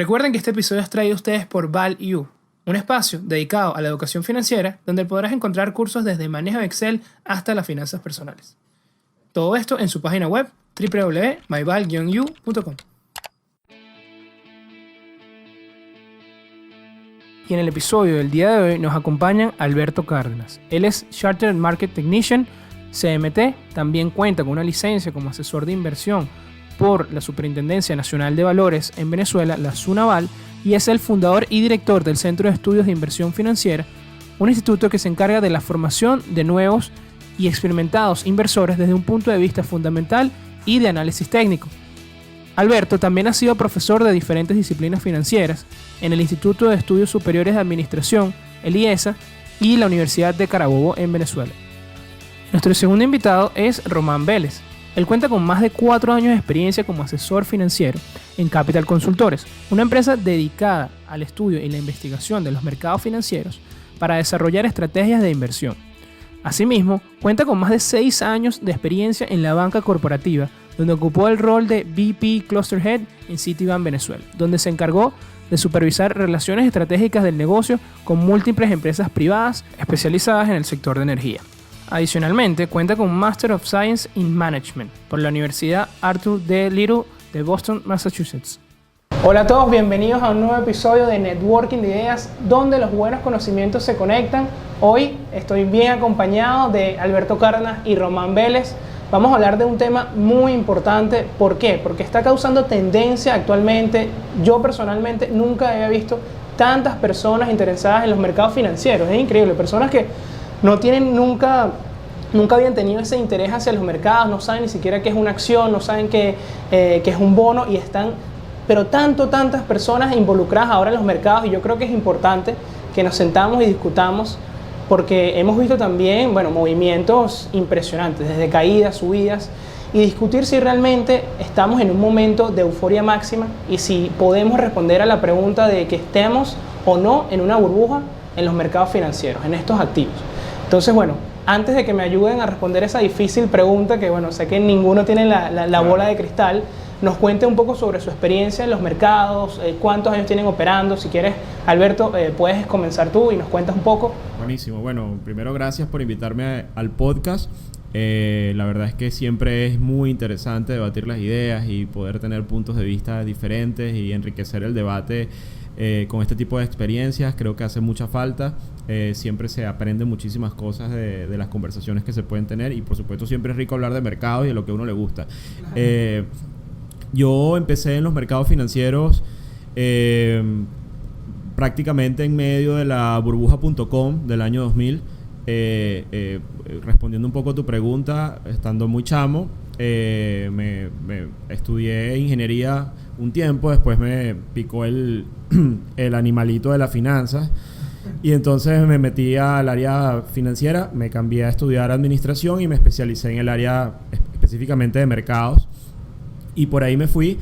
Recuerden que este episodio es traído a ustedes por ValU, un espacio dedicado a la educación financiera donde podrás encontrar cursos desde manejo de Excel hasta las finanzas personales. Todo esto en su página web www.myval-u.com. Y en el episodio del día de hoy nos acompañan Alberto Cárdenas. Él es Chartered Market Technician, CMT, también cuenta con una licencia como asesor de inversión por la Superintendencia Nacional de Valores en Venezuela, la SUNAVAL, y es el fundador y director del Centro de Estudios de Inversión Financiera, un instituto que se encarga de la formación de nuevos y experimentados inversores desde un punto de vista fundamental y de análisis técnico. Alberto también ha sido profesor de diferentes disciplinas financieras en el Instituto de Estudios Superiores de Administración, el IESA, y la Universidad de Carabobo en Venezuela. Nuestro segundo invitado es Román Vélez. Él cuenta con más de 4 años de experiencia como asesor financiero en Capital Consultores, una empresa dedicada al estudio y la investigación de los mercados financieros para desarrollar estrategias de inversión. Asimismo, cuenta con más de 6 años de experiencia en la banca corporativa, donde ocupó el rol de VP Cluster Head en Citibank Venezuela, donde se encargó de supervisar relaciones estratégicas del negocio con múltiples empresas privadas especializadas en el sector de energía. Adicionalmente, cuenta con un Master of Science in Management por la Universidad Arthur D. Little de Boston, Massachusetts. Hola a todos, bienvenidos a un nuevo episodio de Networking de Ideas, donde los buenos conocimientos se conectan. Hoy estoy bien acompañado de Alberto Cárdenas y Román Vélez. Vamos a hablar de un tema muy importante. ¿Por qué? Porque está causando tendencia actualmente. Yo personalmente nunca había visto tantas personas interesadas en los mercados financieros. Es increíble, personas que no tienen nunca habían tenido ese interés hacia los mercados, no saben ni siquiera qué es una acción, no saben qué es un bono, y están, pero tantas personas involucradas ahora en los mercados, y yo creo que es importante que nos sentamos y discutamos, porque hemos visto también, movimientos impresionantes, desde caídas, subidas, y discutir si realmente estamos en un momento de euforia máxima y si podemos responder a la pregunta de que estemos o no en una burbuja en los mercados financieros, en estos activos. Entonces, antes de que me ayuden a responder esa difícil pregunta, que sé que ninguno tiene la bola de cristal, nos cuente un poco sobre su experiencia en los mercados, cuántos años tienen operando. Si quieres, Alberto, puedes comenzar tú y nos cuentas un poco. Buenísimo. Bueno, primero gracias por invitarme al podcast. La verdad es que siempre es muy interesante debatir las ideas y poder tener puntos de vista diferentes y enriquecer el debate con este tipo de experiencias. Creo que hace mucha falta. Siempre se aprende muchísimas cosas de las conversaciones que se pueden tener, y por supuesto siempre es rico hablar de mercados y de lo que a uno le gusta. Yo empecé en los mercados financieros prácticamente en medio de la burbuja.com del año 2000. Respondiendo un poco a tu pregunta, estando muy chamo, me estudié ingeniería un tiempo, después me picó el animalito de las finanzas, y entonces me metí al área financiera, me cambié a estudiar administración y me especialicé en el área específicamente de mercados, y por ahí me fui.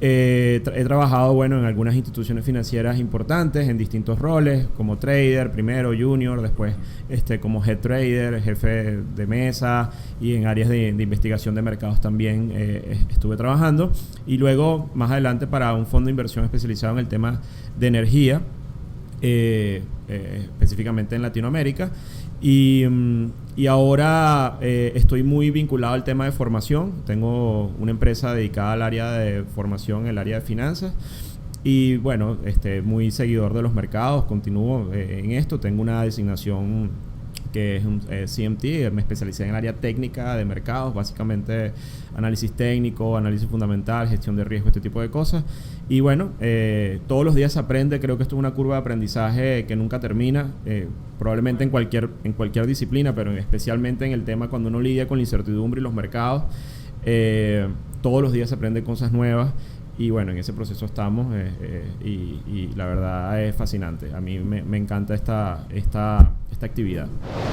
He trabajado en algunas instituciones financieras importantes en distintos roles, como trader, primero junior, después como head trader, jefe de mesa, y en áreas de investigación de mercados también estuve trabajando, y luego más adelante para un fondo de inversión especializado en el tema de energía, específicamente en Latinoamérica. Y ahora estoy muy vinculado al tema de formación. Tengo una empresa dedicada al área de formación, el área de finanzas, y muy seguidor de los mercados. Continúo en esto. Tengo una designación que es un CMT. Me especialicé en el área técnica de mercados, básicamente análisis técnico, análisis fundamental, gestión de riesgo, este tipo de cosas. Y todos los días se aprende. Creo que esto es una curva de aprendizaje que nunca termina, probablemente en cualquier disciplina, pero especialmente en el tema cuando uno lidia con la incertidumbre y los mercados. Todos los días se aprende cosas nuevas, y en ese proceso estamos, y la verdad es fascinante. A mí me encanta esta actividad.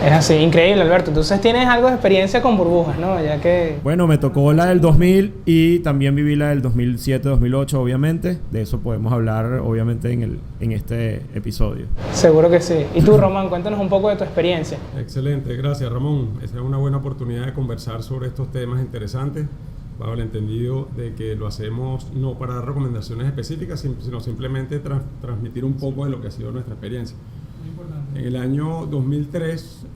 Es así, increíble, Alberto. Entonces tienes algo de experiencia con burbujas, ¿no? Ya que... me tocó la del 2000 y también viví la del 2007-2008, obviamente. De eso podemos hablar, obviamente, en este episodio. Seguro que sí. Y tú, Román, cuéntanos un poco de tu experiencia. Excelente, gracias, Ramón. Esa es una buena oportunidad de conversar sobre estos temas interesantes. bajo el entendido de que lo hacemos no para dar recomendaciones específicas, sino simplemente transmitir un poco de lo que ha sido nuestra experiencia. En el año 2003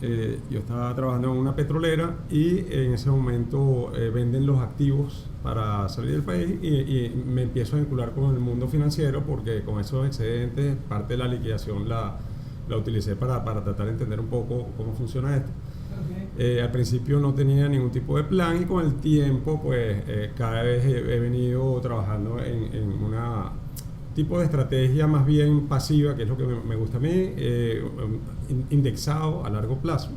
yo estaba trabajando en una petrolera y en ese momento venden los activos para salir del país y me empiezo a vincular con el mundo financiero porque con esos excedentes parte de la liquidación la utilicé para tratar de entender un poco cómo funciona esto. Al principio no tenía ningún tipo de plan y con el tiempo pues cada vez he venido trabajando en una tipo de estrategia más bien pasiva, que es lo que me gusta a mí, indexado a largo plazo.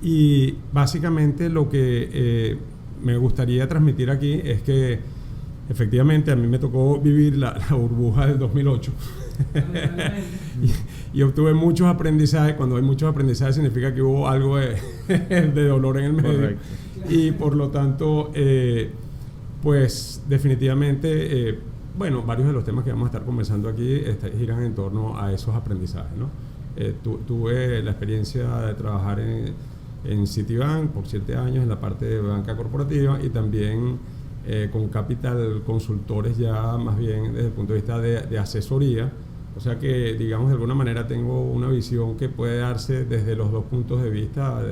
Y básicamente lo que me gustaría transmitir aquí es que efectivamente a mí me tocó vivir la burbuja del 2008 y obtuve muchos aprendizajes. Cuando hay muchos aprendizajes significa que hubo algo de dolor en el medio. Correcto. Y por lo tanto pues definitivamente bueno, varios de los temas que vamos a estar conversando aquí giran en torno a esos aprendizajes, ¿no? Tuve la experiencia de trabajar en Citibank por 7 años en la parte de banca corporativa y también con Capital Consultores ya más bien desde el punto de vista de asesoría. O sea que, digamos, de alguna manera tengo una visión que puede darse desde los dos puntos de vista,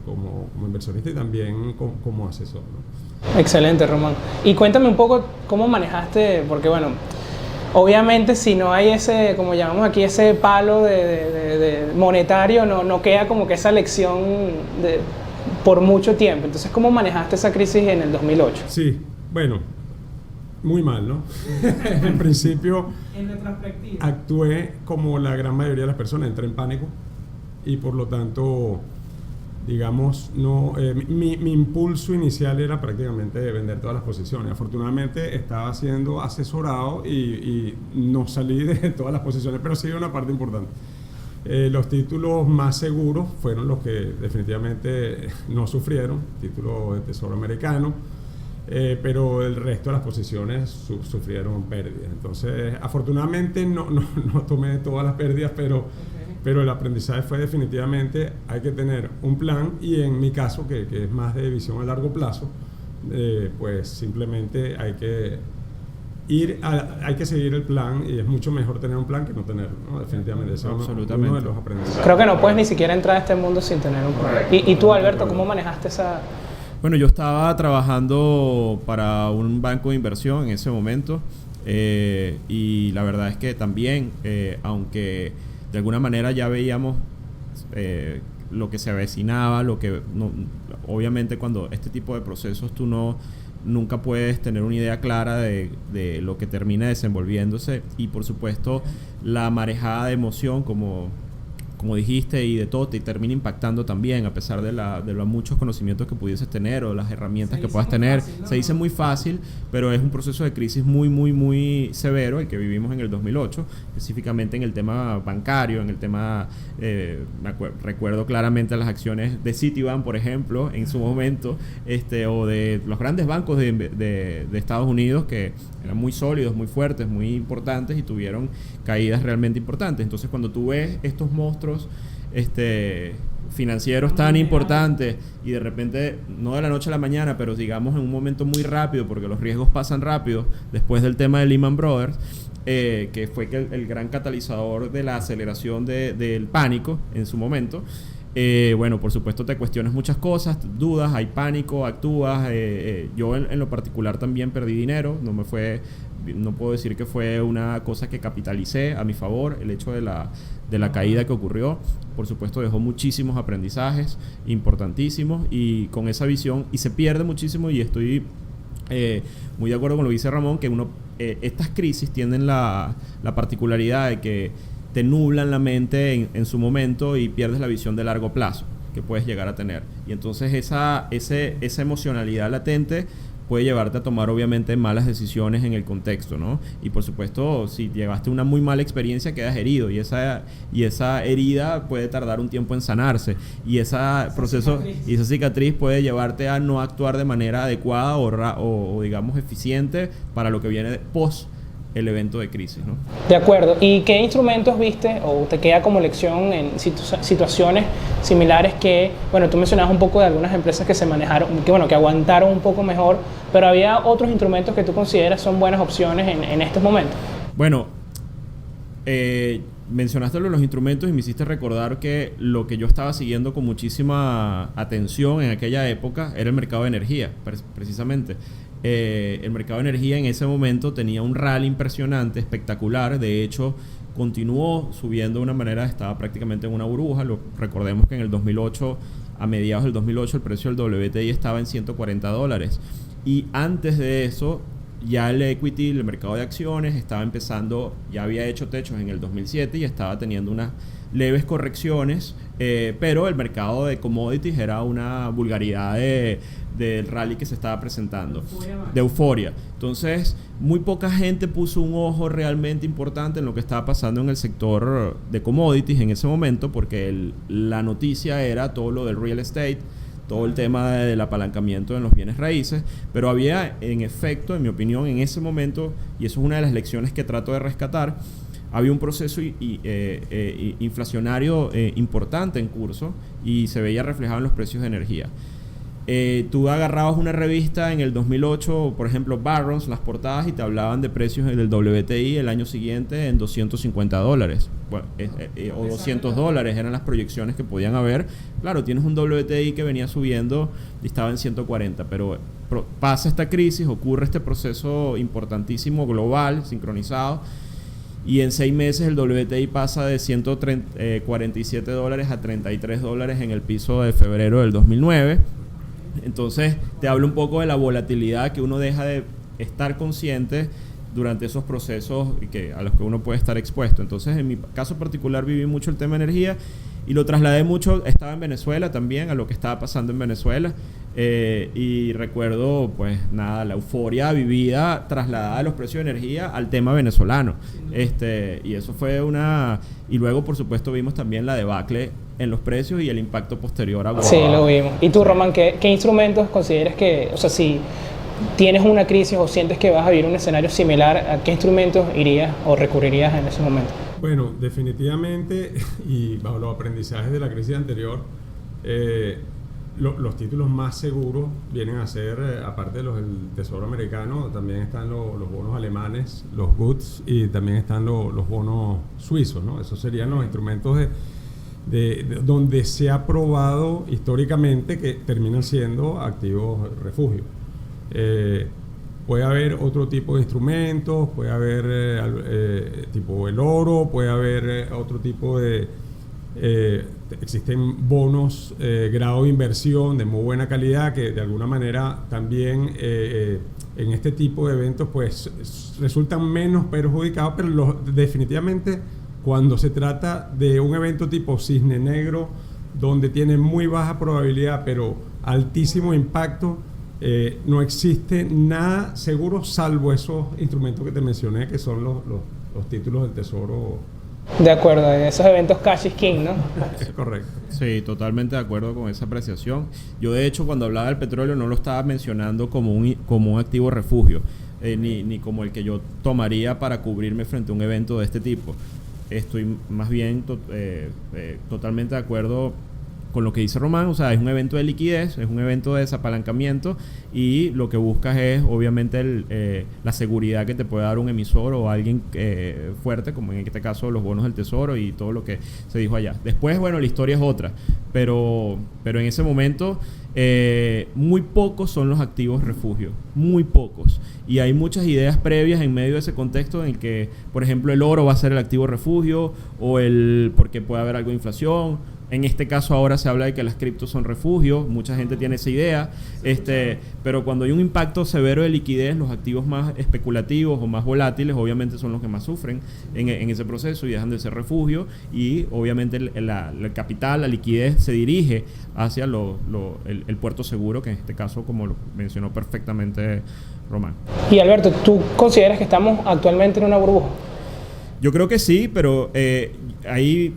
como inversionista y también como asesor, ¿no? Excelente, Román. Y cuéntame un poco cómo manejaste, porque bueno, obviamente si no hay ese, como llamamos aquí, ese palo de monetario, no queda como que esa lección por mucho tiempo. Entonces, ¿cómo manejaste esa crisis en el 2008? Sí, bueno, muy mal, ¿no? En principio, en retrospectiva, actué como la gran mayoría de las personas, entré en pánico y por lo tanto, digamos, mi impulso inicial era prácticamente vender todas las posiciones. Afortunadamente estaba siendo asesorado y no salí de todas las posiciones, pero sí una parte importante. Los títulos más seguros fueron los que definitivamente no sufrieron, títulos de Tesoro americano, pero el resto de las posiciones sufrieron pérdidas. Entonces, afortunadamente no tomé todas las pérdidas, pero el aprendizaje fue definitivamente hay que tener un plan y en mi caso, que es más de visión a largo plazo, pues simplemente hay que seguir el plan y es mucho mejor tener un plan que no tenerlo, ¿no? Definitivamente, eso es uno de los aprendizajes. Creo que no puedes ni siquiera entrar a este mundo sin tener un plan. ¿Y tú, Alberto, cómo manejaste esa...? Bueno, yo estaba trabajando para un banco de inversión en ese momento y la verdad es que también, aunque de alguna manera ya veíamos lo que se avecinaba, obviamente cuando este tipo de procesos tú nunca puedes tener una idea clara de lo que termina desenvolviéndose y por supuesto la marejada de emoción como dijiste y de todo te termina impactando también a pesar de los muchos conocimientos que pudieses tener o las herramientas que puedas tener. Fácil, ¿no? Se dice muy fácil, pero es un proceso de crisis muy, muy, muy severo el que vivimos en el 2008, específicamente en el tema bancario, en el tema, recuerdo claramente las acciones de Citibank, por ejemplo, en su momento, o de los grandes bancos de Estados Unidos que eran muy sólidos, muy fuertes, muy importantes y tuvieron caídas realmente importantes. Entonces, cuando tú ves estos monstruos financieros tan importantes y de repente, no de la noche a la mañana, pero digamos en un momento muy rápido, porque los riesgos pasan rápido, después del tema de Lehman Brothers, que fue el gran catalizador de la aceleración del pánico en su momento. Bueno, por supuesto te cuestionas muchas cosas, dudas, hay pánico, actúas. Yo en lo particular también perdí dinero, no puedo decir que fue una cosa que capitalicé a mi favor, el hecho de la caída que ocurrió. Por supuesto dejó muchísimos aprendizajes importantísimos y con esa visión, y se pierde muchísimo, y estoy muy de acuerdo con lo que dice Ramón, que estas crisis tienen la particularidad de que te nublan la mente en su momento y pierdes la visión de largo plazo que puedes llegar a tener. Y entonces esa emocionalidad latente puede llevarte a tomar obviamente malas decisiones en el contexto, ¿no? Y por supuesto, si llevaste una muy mala experiencia, quedas herido y esa herida puede tardar un tiempo en sanarse y esa cicatriz puede llevarte a no actuar de manera adecuada o digamos eficiente para lo que viene post el evento de crisis, ¿no? De acuerdo. ¿Y qué instrumentos viste o te queda como lección en situaciones similares que, bueno, tú mencionabas un poco de algunas empresas que se manejaron, que aguantaron un poco mejor, pero había otros instrumentos que tú consideras son buenas opciones en estos momentos? Bueno, mencionaste los instrumentos y me hiciste recordar que lo que yo estaba siguiendo con muchísima atención en aquella época era el mercado de energía, precisamente. El mercado de energía en ese momento tenía un rally impresionante, espectacular. De hecho, continuó subiendo de una manera, estaba prácticamente en una burbuja. Recordemos que en el 2008, a mediados del 2008, el precio del WTI estaba en $140. Y antes de eso, ya el equity, el mercado de acciones, estaba empezando, ya había hecho techos en el 2007 y estaba teniendo unas leves correcciones, pero el mercado de commodities era una vulgaridad del rally que se estaba presentando, de euforia. Entonces, muy poca gente puso un ojo realmente importante en lo que estaba pasando en el sector de commodities en ese momento, porque la noticia era todo lo del real estate, todo el tema del apalancamiento en los bienes raíces, pero había, en efecto, en mi opinión, en ese momento, y eso es una de las lecciones que trato de rescatar, había un proceso inflacionario importante en curso y se veía reflejado en los precios de energía. Tú agarrabas una revista en el 2008, por ejemplo, Barron's, las portadas, y te hablaban de precios del WTI el año siguiente en $250. Bueno, o $200 eran las proyecciones que podían haber. Claro, tienes un WTI que venía subiendo y estaba en 140, pero pasa esta crisis, ocurre este proceso importantísimo, global, sincronizado, y en 6 meses el WTI pasa de $147 a $33 en el piso de febrero del 2009. Entonces te hablo un poco de la volatilidad que uno deja de estar consciente durante esos procesos a los que uno puede estar expuesto. Entonces, en mi caso particular, viví mucho el tema de energía y lo trasladé mucho. Estaba en Venezuela también, a lo que estaba pasando en Venezuela, y recuerdo, pues nada, la euforia vivida trasladada de los precios de energía al tema venezolano. Y eso fue y luego, por supuesto, vimos también la debacle en los precios y el impacto posterior a... Sí, lo vimos. ¿Y tú, Román, qué instrumentos consideras que, o sea, si tienes una crisis o sientes que vas a vivir un escenario similar, ¿a qué instrumentos irías o recurrirías en ese momento? Bueno, definitivamente, y bajo los aprendizajes de la crisis anterior, los títulos más seguros vienen a ser, aparte de los del Tesoro americano, también están los bonos alemanes, los GUTs, y también están los bonos suizos, ¿no? Esos serían los instrumentos de donde se ha probado históricamente que terminan siendo activos refugio. Puede haber otro tipo de instrumentos, puede haber tipo el oro, puede haber otro tipo de... existen bonos grado de inversión de muy buena calidad que de alguna manera también en este tipo de eventos pues resultan menos perjudicados, pero definitivamente cuando se trata de un evento tipo cisne negro donde tiene muy baja probabilidad pero altísimo impacto, no existe nada seguro salvo esos instrumentos que te mencioné, que son los títulos del Tesoro. De acuerdo, en esos eventos cash is king, ¿no? Es correcto. Sí, totalmente de acuerdo con esa apreciación. Yo, de hecho, cuando hablaba del petróleo no lo estaba mencionando como un activo refugio, ni como el que yo tomaría para cubrirme frente a un evento de este tipo. Estoy más bien totalmente de acuerdo con lo que dice Román. O sea, es un evento de liquidez, es un evento de desapalancamiento, y lo que buscas es obviamente la seguridad que te puede dar un emisor o alguien fuerte, como en este caso los bonos del Tesoro y todo lo que se dijo allá. Después, bueno, la historia es otra, pero en ese momento muy pocos son los activos refugio, muy pocos, y hay muchas ideas previas en medio de ese contexto en el que, por ejemplo, el oro va a ser el activo refugio, o porque puede haber algo de inflación. En este caso ahora se habla de que las criptos son refugio, mucha gente tiene esa idea, pero cuando hay un impacto severo de liquidez, los activos más especulativos o más volátiles obviamente son los que más sufren en ese proceso y dejan de ser refugio, y obviamente el capital, la liquidez se dirige hacia el puerto seguro, que en este caso, como lo mencionó perfectamente Román. Y Alberto, ¿tú consideras que estamos actualmente en una burbuja? Yo creo que sí, pero ahí...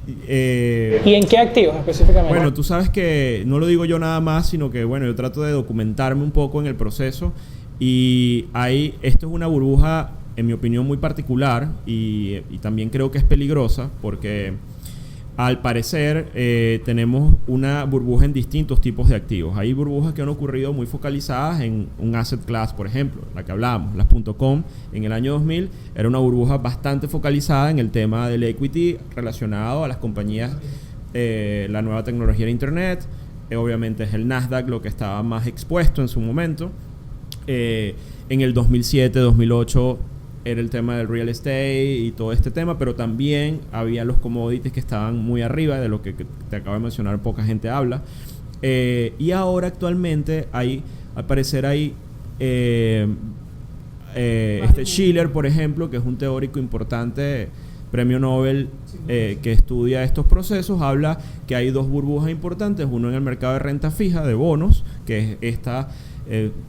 ¿Y en qué activos específicamente? Bueno, tú sabes que no lo digo yo nada más, sino que bueno, yo trato de documentarme un poco en el proceso, y esto es una burbuja en mi opinión, muy particular y también creo que es peligrosa porque al parecer tenemos una burbuja en distintos tipos de activos. Hay burbujas que han ocurrido muy focalizadas en un asset class, por ejemplo, la que hablábamos, las .com en el año 2000 era una burbuja bastante focalizada en el tema del equity relacionado a las compañías, la nueva tecnología de internet. Obviamente es el Nasdaq lo que estaba más expuesto en su momento. En el 2007, 2008 era el tema del real estate y todo este tema, pero también había los commodities que estaban muy arriba de lo que te acabo de mencionar, poca gente habla. Y ahora actualmente al parecer hay Shiller, por ejemplo, que es un teórico importante, premio Nobel, que estudia estos procesos, habla que hay dos burbujas importantes, uno en el mercado de renta fija, de bonos, que es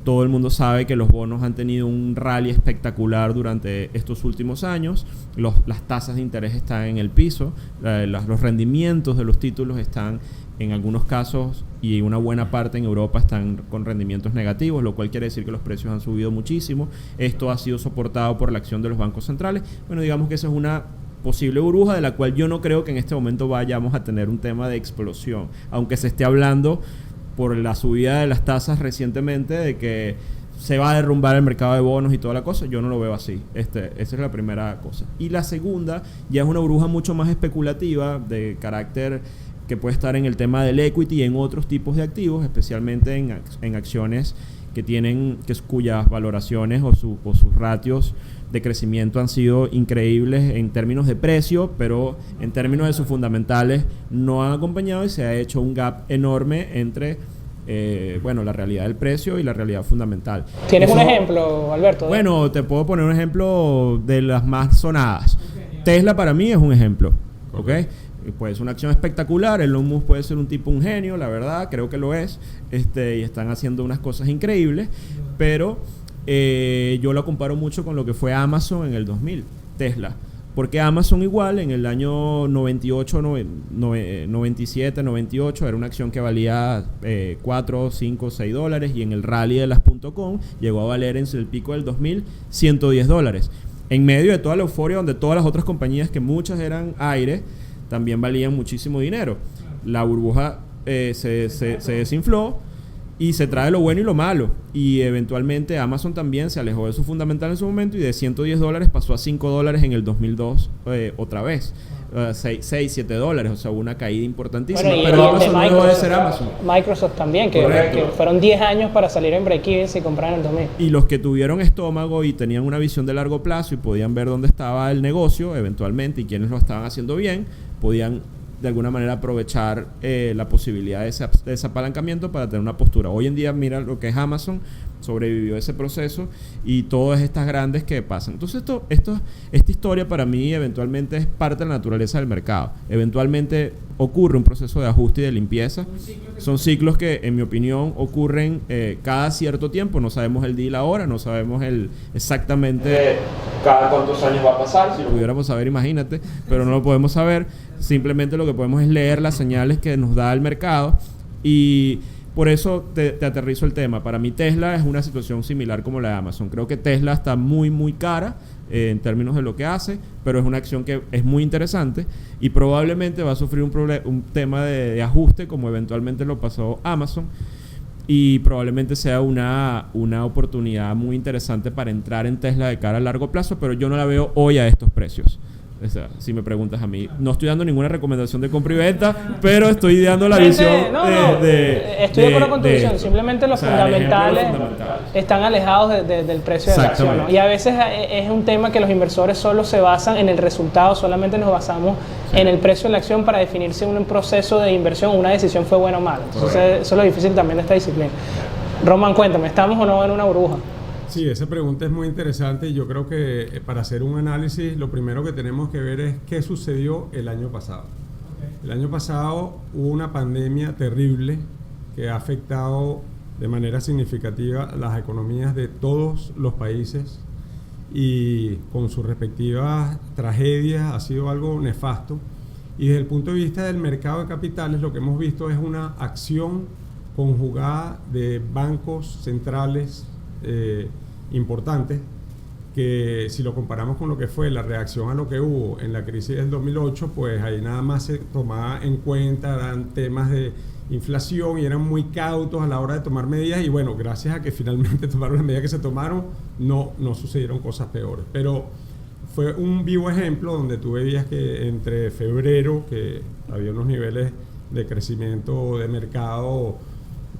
todo el mundo sabe que los bonos han tenido un rally espectacular durante estos últimos años. Las tasas de interés están en el piso, los rendimientos de los títulos están en algunos casos y una buena parte en Europa están con rendimientos negativos, lo cual quiere decir que los precios han subido muchísimo. Esto ha sido soportado por la acción de los bancos centrales. Bueno, digamos que esa es una posible burbuja de la cual yo no creo que en este momento vayamos a tener un tema de explosión, aunque se esté hablando por la subida de las tasas recientemente de que se va a derrumbar el mercado de bonos y toda la cosa. Yo no lo veo así. Esa es la primera cosa. Y la segunda ya es una burbuja mucho más especulativa, de carácter que puede estar en el tema del equity y en otros tipos de activos, especialmente en acciones cuyas valoraciones o sus ratios de crecimiento han sido increíbles en términos de precio, pero en términos de sus fundamentales no han acompañado y se ha hecho un gap enorme entre la realidad del precio y la realidad fundamental. ¿Tienes un ejemplo, Alberto? Bueno, te puedo poner un ejemplo de las más sonadas. Tesla para mí es un ejemplo, ¿ok? Puede ser una acción espectacular. Elon Musk puede ser un genio, la verdad, creo que lo es, y están haciendo unas cosas increíbles, pero yo lo comparo mucho con lo que fue Amazon en el 2000, Tesla, porque Amazon igual en el año 98, 97, 98 era una acción que valía 4, 5, 6 dólares y en el rally de las .com llegó a valer en el pico del 2000 110 dólares. En medio de toda la euforia donde todas las otras compañías, que muchas eran aire, también valían muchísimo dinero. La burbuja se desinfló y se trae lo bueno y lo malo. Y eventualmente Amazon también se alejó de su fundamental en su momento y de 110 dólares pasó a 5 dólares en el 2002 otra vez. 6, 7 dólares, o sea, una caída importantísima. Bueno, pero Amazon no dejó de ser Amazon. Microsoft también, que fueron 10 años para salir en break-even y comprar en el 2000. Y los que tuvieron estómago y tenían una visión de largo plazo y podían ver dónde estaba el negocio eventualmente y quienes lo estaban haciendo bien, podían de alguna manera aprovechar la posibilidad de ese apalancamiento para tener una postura. Hoy en día, mira lo que es Amazon, sobrevivió ese proceso y todas estas grandes que pasan. Entonces esta historia para mí eventualmente es parte de la naturaleza del mercado. Eventualmente ocurre un proceso de ajuste y de limpieza. Son ciclos que, en mi opinión, ocurren cada cierto tiempo. No sabemos el día y la hora, no sabemos exactamente cada cuántos años va a pasar. Si lo pudiéramos saber, imagínate, pero no lo podemos saber. Simplemente lo que podemos es leer las señales que nos da el mercado y por eso te aterrizo el tema. Para mí Tesla es una situación similar como la de Amazon. Creo que Tesla está muy, muy cara en términos de lo que hace, pero es una acción que es muy interesante y probablemente va a sufrir un tema de ajuste como eventualmente lo pasó Amazon y probablemente sea una oportunidad muy interesante para entrar en Tesla de cara a largo plazo, pero yo no la veo hoy a estos precios. O sea, si me preguntas a mí, no estoy dando ninguna recomendación de compra y venta, pero estoy dando la visión estoy de acuerdo con tu visión. Simplemente los fundamentales están alejados del precio de la acción, ¿no? Y a veces es un tema que los inversores solo se basan en el resultado, solamente nos basamos en el precio de la acción para definir si un proceso de inversión, una decisión fue buena o mala. Entonces eso es lo difícil también de esta disciplina. Román, cuéntame, ¿estamos o no en una burbuja? Sí, esa pregunta es muy interesante y yo creo que para hacer un análisis lo primero que tenemos que ver es qué sucedió el año pasado. El año pasado hubo una pandemia terrible que ha afectado de manera significativa las economías de todos los países y con sus respectivas tragedias ha sido algo nefasto. Y desde el punto de vista del mercado de capitales lo que hemos visto es una acción conjugada de bancos centrales importantes que si lo comparamos con lo que fue la reacción a lo que hubo en la crisis del 2008, pues ahí nada más se tomaba en cuenta, eran temas de inflación y eran muy cautos a la hora de tomar medidas, y bueno, gracias a que finalmente tomaron las medidas que se tomaron, no sucedieron cosas peores. Pero fue un vivo ejemplo donde tú veías que entre febrero, que había unos niveles de crecimiento de mercado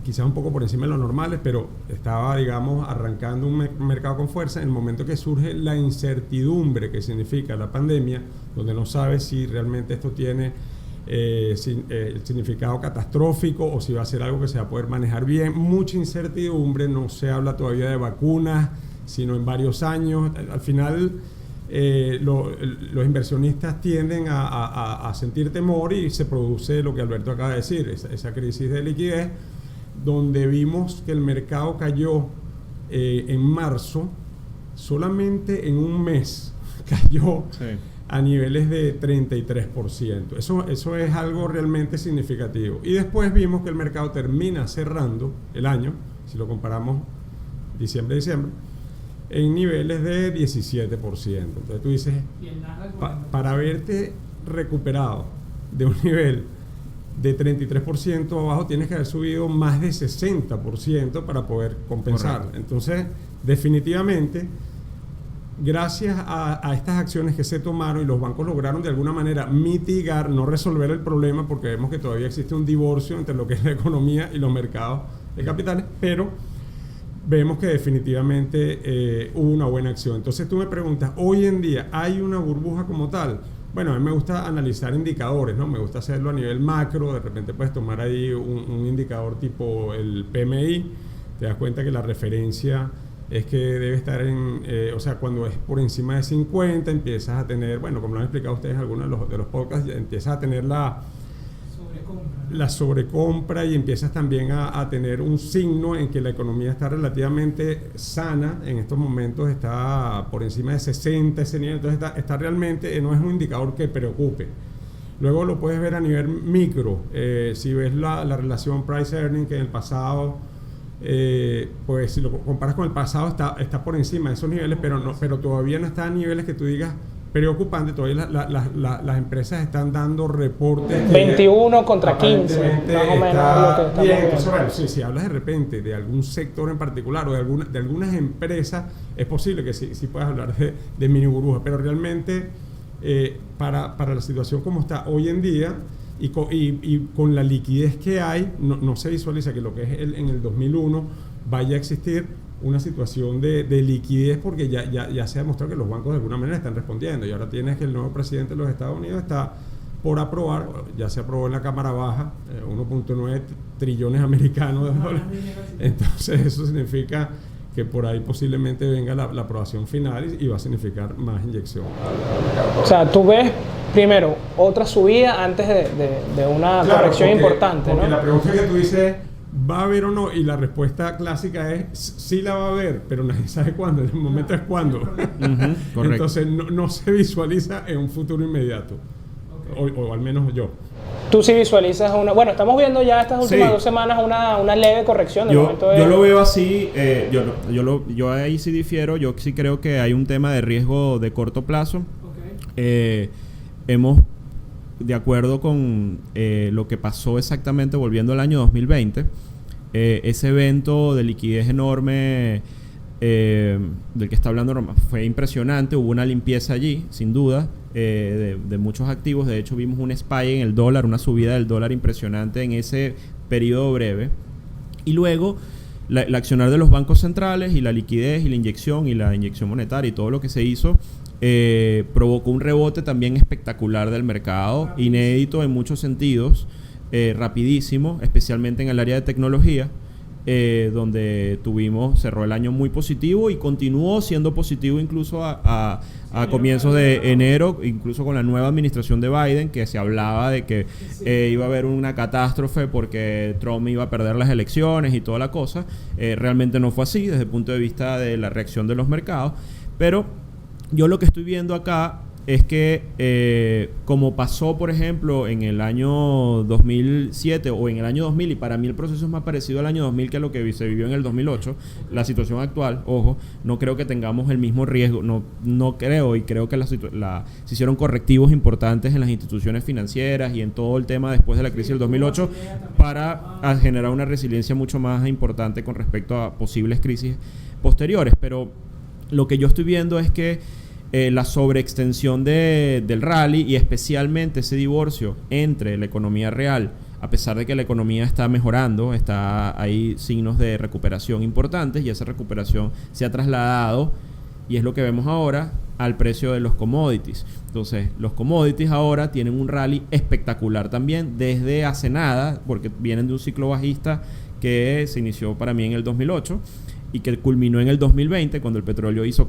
quizás un poco por encima de los normales, pero estaba, digamos, arrancando un mercado con fuerza. En el momento que surge la incertidumbre que significa la pandemia, donde no sabes si realmente esto tiene el significado catastrófico o si va a ser algo que se va a poder manejar bien, mucha incertidumbre, no se habla todavía de vacunas, sino en varios años. Al final los inversionistas tienden a sentir temor y se produce lo que Alberto acaba de decir, esa crisis de liquidez, donde vimos que el mercado cayó en marzo, solamente en un mes cayó a niveles de 33%. Eso es algo realmente significativo. Y después vimos que el mercado termina cerrando el año, si lo comparamos diciembre-diciembre, en niveles de 17%. Entonces tú dices, para haberte recuperado de un nivel de 33% abajo, tienes que haber subido más de 60% para poder compensar. Correcto. Entonces, definitivamente, gracias a estas acciones que se tomaron y los bancos lograron de alguna manera mitigar, no resolver el problema, porque vemos que todavía existe un divorcio entre lo que es la economía y los mercados de capitales, pero vemos que definitivamente hubo una buena acción. Entonces tú me preguntas, hoy en día, ¿hay una burbuja como tal? Bueno, a mí me gusta analizar indicadores, ¿no? Me gusta hacerlo a nivel macro. De repente puedes tomar ahí un indicador tipo el PMI. Te das cuenta que la referencia es que debe estar o sea, cuando es por encima de 50, empiezas a tener, bueno, como lo han explicado ustedes en algunos de los podcasts, empiezas a tener la sobrecompra y empiezas también a tener un signo en que la economía está relativamente sana. En estos momentos está por encima de 60 ese nivel, entonces está realmente, no es un indicador que preocupe. Luego lo puedes ver a nivel micro. Si ves la relación price earning, que en el pasado, pues si lo comparas con el pasado está por encima de esos niveles, pero todavía no está a niveles que tú digas preocupante. Todavía las empresas están dando reportes 21 contra 15 más o menos lo que bien. Entonces, bueno, si hablas de repente de algún sector en particular o de algunas empresas, es posible que sí puedas hablar de mini burbuja, pero realmente para la situación como está hoy en día y con la liquidez que hay, no se visualiza que lo que es en el 2001 vaya a existir una situación de liquidez, porque ya se ha demostrado que los bancos de alguna manera están respondiendo, y ahora tienes que el nuevo presidente de los Estados Unidos está por aprobar, ya se aprobó en la Cámara Baja, 1.9 trillones americanos de dólares. Entonces eso significa que por ahí posiblemente venga la aprobación final y va a significar más inyección. O sea, tú ves primero otra subida antes de una corrección importante, porque ¿no? La pregunta que tú dices, ¿va a haber o no? Y la respuesta clásica es sí la va a haber, pero nadie sabe cuándo. El momento es cuándo. Correcto. Entonces no se visualiza en un futuro inmediato. O al menos yo. Tú sí visualizas bueno, estamos viendo ya estas últimas 2 semanas una leve corrección. Yo lo veo así. Yo ahí sí difiero. Yo sí creo que hay un tema de riesgo de corto plazo. Hemos, de acuerdo con lo que pasó exactamente volviendo al año 2020, ese evento de liquidez enorme del que está hablando Roma fue impresionante. Hubo una limpieza allí, sin duda, de muchos activos. De hecho, vimos un spike en el dólar, una subida del dólar impresionante en ese periodo breve. Y luego, el accionar de los bancos centrales y la liquidez y la inyección monetaria y todo lo que se hizo provocó un rebote también espectacular del mercado, inédito en muchos sentidos, rapidísimo, especialmente en el área de tecnología, donde cerró el año muy positivo y continuó siendo positivo incluso a comienzos de enero, incluso con la nueva administración de Biden, que se hablaba de que iba a haber una catástrofe porque Trump iba a perder las elecciones y toda la cosa. Realmente no fue así desde el punto de vista de la reacción de los mercados, pero yo lo que estoy viendo acá es que como pasó, por ejemplo, en el año 2007 o en el año 2000, y para mí el proceso es más parecido al año 2000 que a lo que se vivió en el 2008, la situación actual, ojo, no creo que tengamos el mismo riesgo, no creo, y creo que se hicieron correctivos importantes en las instituciones financieras y en todo el tema después de la crisis del 2008 para generar una resiliencia mucho más importante con respecto a posibles crisis posteriores, pero lo que yo estoy viendo es que la sobreextensión del rally y especialmente ese divorcio entre la economía real, a pesar de que la economía está mejorando, hay signos de recuperación importantes y esa recuperación se ha trasladado, y es lo que vemos ahora, al precio de los commodities. Entonces, los commodities ahora tienen un rally espectacular también desde hace nada, porque vienen de un ciclo bajista que se inició para mí en el 2008 y que culminó en el 2020 cuando el petróleo hizo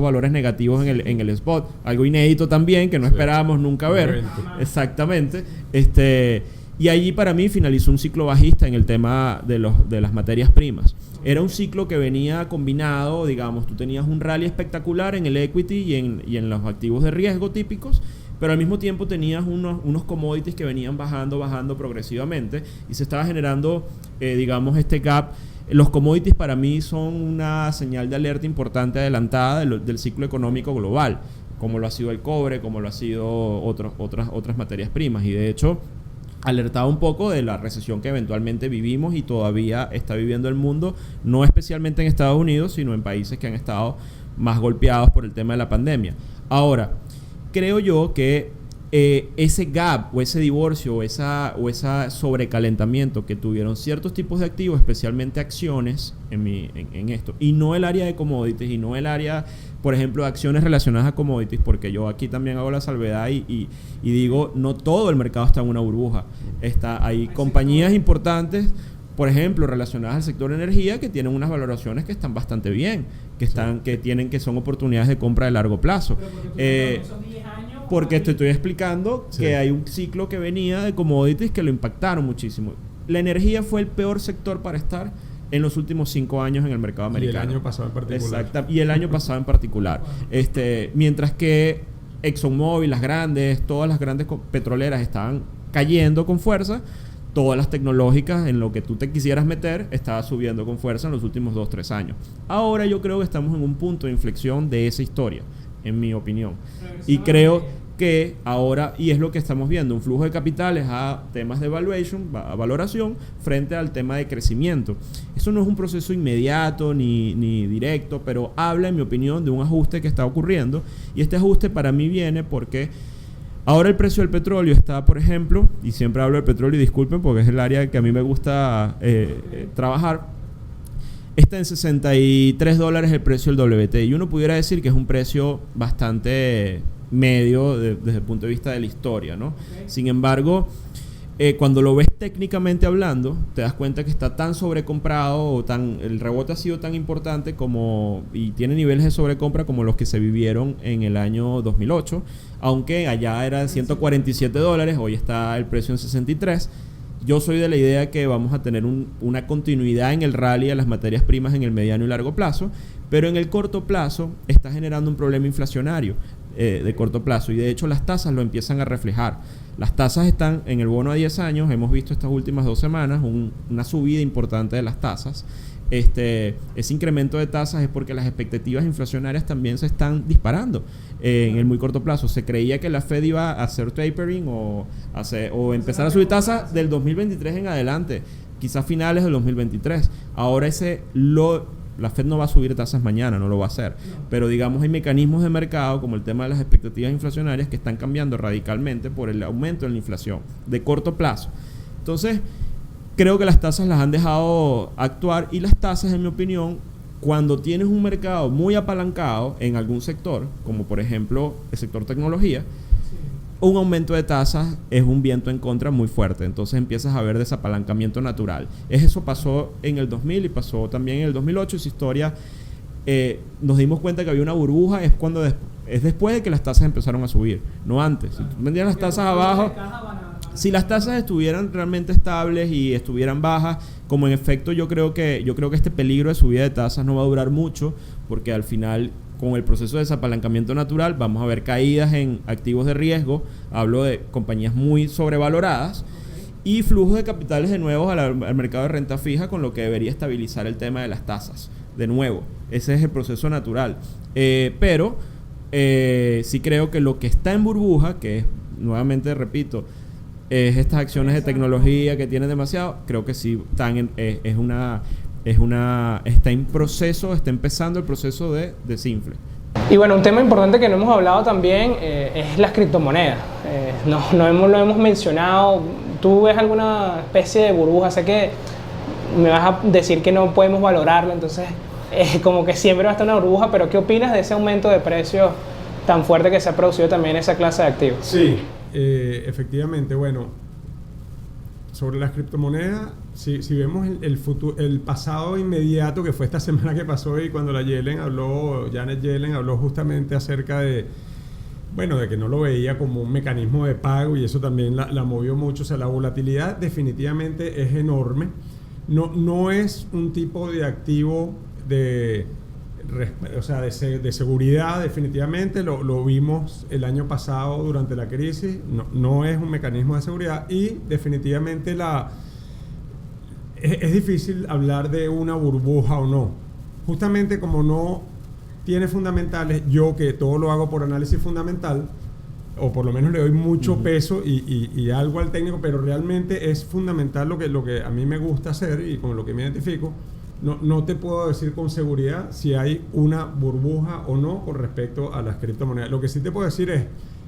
valores negativos en el spot, algo inédito también que no esperábamos nunca ver. Exactamente. Y allí para mí finalizó un ciclo bajista en el tema de las materias primas. Era un ciclo que venía combinado, digamos, tú tenías un rally espectacular en el equity y en los activos de riesgo típicos, pero al mismo tiempo tenías unos commodities que venían bajando progresivamente y se estaba generando, digamos, este gap. Los commodities para mí son una señal de alerta importante adelantada del ciclo económico global, como lo ha sido el cobre, como lo ha sido otras materias primas, y de hecho alertaba un poco de la recesión que eventualmente vivimos y todavía está viviendo el mundo, no especialmente en Estados Unidos, sino en países que han estado más golpeados por el tema de la pandemia. Ahora, creo yo que ese gap o ese divorcio o ese sobrecalentamiento que tuvieron ciertos tipos de activos, especialmente acciones en esto, y no el área de commodities y no el área, por ejemplo, de acciones relacionadas a commodities, porque yo aquí también hago la salvedad y digo, no todo el mercado está en una burbuja. Hay compañías importantes, por ejemplo, relacionadas al sector energía, que tienen unas valoraciones que están bastante bien, que son oportunidades de compra de largo plazo. Porque te estoy explicando que hay un ciclo que venía de commodities que lo impactaron muchísimo. La energía fue el peor sector para estar en los últimos 5 años en el mercado americano. Y el año pasado en particular. Exacto, y el año pasado en particular. Mientras que ExxonMobil, todas las grandes petroleras estaban cayendo con fuerza, todas las tecnológicas, en lo que tú te quisieras meter, estaba subiendo con fuerza en los últimos 2-3 años. Ahora yo creo que estamos en un punto de inflexión de esa historia, en mi opinión. Y creo que ahora, y es lo que estamos viendo, un flujo de capitales a temas de a valoración, frente al tema de crecimiento. Eso no es un proceso inmediato ni directo, pero habla, en mi opinión, de un ajuste que está ocurriendo. Y este ajuste para mí viene porque ahora el precio del petróleo está, por ejemplo, y siempre hablo del petróleo y disculpen porque es el área que a mí me gusta trabajar, está en $63 el precio del WTI. Y uno pudiera decir que es un precio bastante medio desde el punto de vista de la historia, ¿no? Okay. Sin embargo, cuando lo ves técnicamente hablando, te das cuenta que está tan sobrecomprado el rebote ha sido tan importante y tiene niveles de sobrecompra como los que se vivieron en el año 2008, aunque allá era de $147, hoy está el precio en 63. Yo soy de la idea que vamos a tener una continuidad en el rally de las materias primas en el mediano y largo plazo, pero en el corto plazo está generando un problema inflacionario de corto plazo, y de hecho las tasas lo empiezan a reflejar. Las tasas están en el bono a 10 años, hemos visto estas últimas 2 semanas una subida importante de las tasas. Ese incremento de tasas es porque las expectativas inflacionarias también se están disparando en el muy corto plazo. Se creía que la Fed iba a hacer tapering o empezar a subir tasas del 2023 en adelante, quizás finales del 2023. Ahora la Fed no va a subir tasas mañana, no lo va a hacer. Pero digamos hay mecanismos de mercado como el tema de las expectativas inflacionarias que están cambiando radicalmente por el aumento de la inflación de corto plazo. Entonces, creo que las tasas las han dejado actuar, y las tasas, en mi opinión, cuando tienes un mercado muy apalancado en algún sector, como por ejemplo el sector tecnología, un aumento de tasas es un viento en contra muy fuerte. Entonces empiezas a ver desapalancamiento natural. Eso pasó en el 2000 y pasó también en el 2008. Esa historia, nos dimos cuenta que había una burbuja, es después de que las tasas empezaron a subir, no antes. Si tú vendías las tasas abajo, si las tasas estuvieran realmente estables y estuvieran bajas, yo creo que este peligro de subida de tasas no va a durar mucho, porque al final con el proceso de desapalancamiento natural vamos a ver caídas en activos de riesgo, hablo de compañías muy sobrevaloradas, y flujos de capitales de nuevo al mercado de renta fija, con lo que debería estabilizar el tema de las tasas. De nuevo, ese es el proceso natural. Pero sí creo que lo que está en burbuja, que es, nuevamente repito, es estas acciones de tecnología que tienen demasiado, creo que sí están está en proceso, está empezando el proceso de desinfle. Y bueno, un tema importante que no hemos hablado también es las criptomonedas. Lo hemos mencionado. ¿Tú ves alguna especie de burbuja? Sé que me vas a decir que no podemos valorarla, entonces como que siempre va a estar una burbuja, pero ¿qué opinas de ese aumento de precios tan fuerte que se ha producido también en esa clase de activos? Sí, efectivamente, bueno, sobre las criptomonedas, si vemos el pasado inmediato, que fue esta semana que pasó, y cuando Janet Yellen habló justamente acerca de que no lo veía como un mecanismo de pago, y eso también la movió mucho. O sea, la volatilidad definitivamente es enorme. No es un tipo de activo de seguridad, definitivamente. Lo vimos el año pasado durante la crisis. No es un mecanismo de seguridad, y definitivamente es difícil hablar de una burbuja o no. Justamente como no tiene fundamentales, yo que todo lo hago por análisis fundamental, o por lo menos le doy mucho peso y algo al técnico, pero realmente es fundamental lo que a mí me gusta hacer y con lo que me identifico. No te puedo decir con seguridad si hay una burbuja o no con respecto a las criptomonedas. Lo que sí te puedo decir es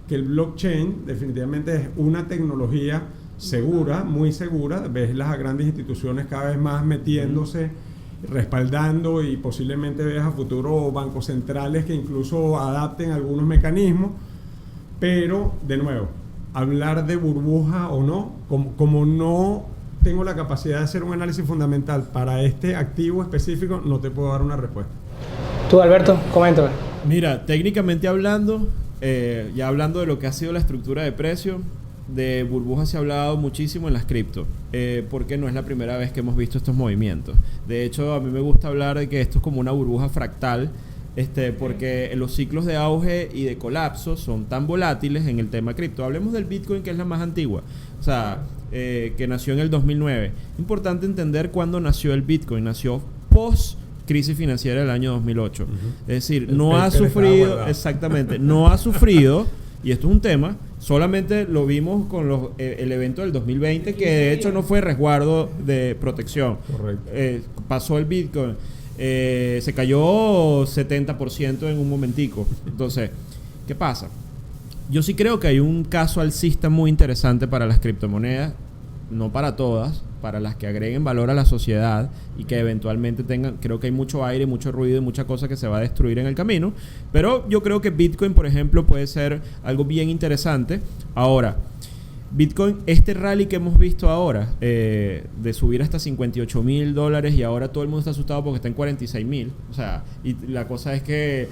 que el blockchain definitivamente es una tecnología segura, muy segura. Ves las grandes instituciones cada vez más metiéndose, respaldando, y posiblemente veas a futuro bancos centrales que incluso adapten algunos mecanismos. Pero, de nuevo, hablar de burbuja o no, como no tengo la capacidad de hacer un análisis fundamental para este activo específico, no te puedo dar una respuesta. Tú, Alberto, coméntame. Mira, técnicamente hablando, ya hablando de lo que ha sido la estructura de precio, de burbujas se ha hablado muchísimo en las cripto, porque no es la primera vez que hemos visto estos movimientos. De hecho, a mí me gusta hablar de que esto es como una burbuja fractal, porque los ciclos de auge y de colapso son tan volátiles en el tema cripto. Hablemos del Bitcoin, que es la más antigua, o sea, que nació en el 2009. Importante entender cuándo nació el Bitcoin. Nació post crisis financiera del año 2008. Es decir, no ha sufrido, exactamente, no ha sufrido, y esto es un tema, solamente lo vimos con el evento del 2020, que de hecho no fue resguardo de protección. Correcto. Pasó el Bitcoin, se cayó 70% en un momentico. Entonces, ¿qué pasa? Yo sí creo que hay un caso alcista muy interesante para las criptomonedas, no para todas, para las que agreguen valor a la sociedad y que eventualmente tengan. Creo que hay mucho aire, mucho ruido y mucha cosa que se va a destruir en el camino, pero yo creo que Bitcoin, por ejemplo, puede ser algo bien interesante. Ahora, Bitcoin, este rally que hemos visto ahora, de subir hasta $58,000, y ahora todo el mundo está asustado porque está en 46,000. O sea, y la cosa es que